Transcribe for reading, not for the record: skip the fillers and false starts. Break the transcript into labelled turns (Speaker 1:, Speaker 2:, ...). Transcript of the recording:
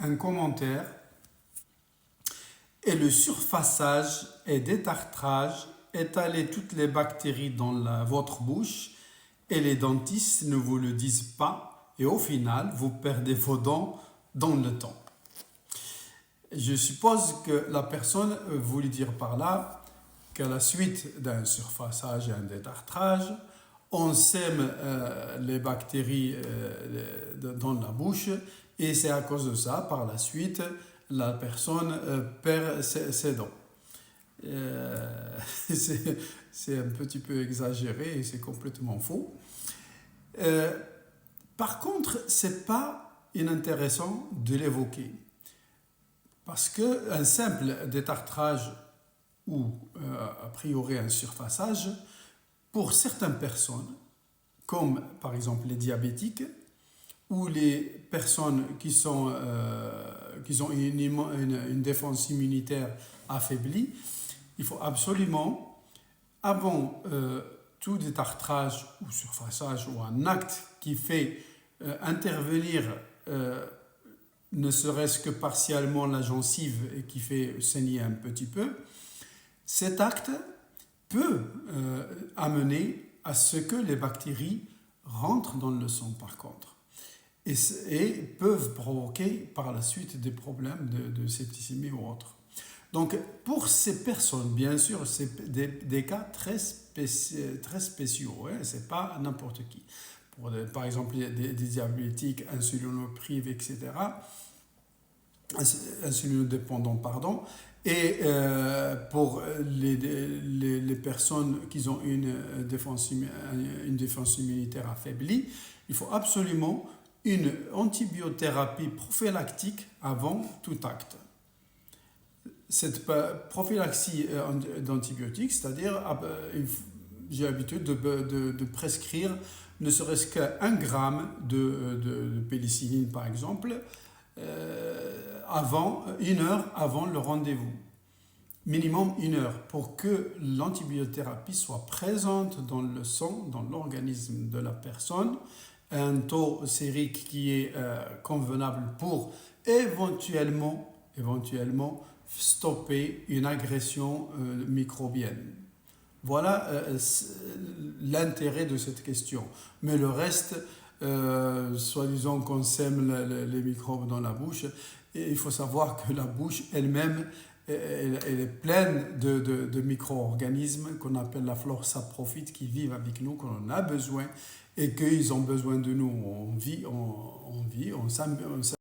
Speaker 1: un commentaire et le surfaçage et détartrage étaler toutes les bactéries dans votre bouche et les dentistes ne vous le disent pas et au final vous perdez vos dents dans le temps. Je suppose que la personne voulait dire par là qu'à la suite d'un surfaçage et un détartrage, on sème les bactéries dans la bouche et c'est à cause de ça, par la suite, la personne perd ses dents. C'est un petit peu exagéré et c'est complètement faux. Par contre, ce n'est pas inintéressant de l'évoquer. Parce qu'un simple détartrage ou a priori un surfaçage, pour certaines personnes, comme par exemple les diabétiques ou les personnes qui ont une défense immunitaire affaiblie, il faut absolument, avant tout détartrage ou surfaçage ou un acte qui fait intervenir ne serait-ce que partiellement la gencive et qui fait saigner un petit peu, cet acte peut amener à ce que les bactéries rentrent dans le sang par contre et peuvent provoquer par la suite des problèmes de septicémie ou autre. Donc pour ces personnes, bien sûr, c'est des cas très spéciaux, hein, c'est pas n'importe qui. Pour par exemple des diabétiques, insulinoprives, etc., insulinodépendants, pardon, et pour les personnes qui ont une défense immunitaire affaiblie, il faut absolument une antibiothérapie prophylactique avant tout acte. Cette prophylaxie d'antibiotiques, c'est-à-dire j'ai l'habitude de prescrire ne serait-ce qu'un gramme de pénicilline par exemple, une heure avant le rendez-vous. Minimum 1 heure pour que l'antibiothérapie soit présente dans le sang, dans l'organisme de la personne, un taux sérique qui est convenable pour éventuellement stopper une agression microbienne. Voilà l'intérêt de cette question. Mais le reste, soi-disant qu'on sème les microbes dans la bouche, et il faut savoir que la bouche elle-même, elle est pleine de micro-organismes qu'on appelle la flore saprophyte qui vivent avec nous, qu'on en a besoin et qu'ils ont besoin de nous. On vit, on s'amuse.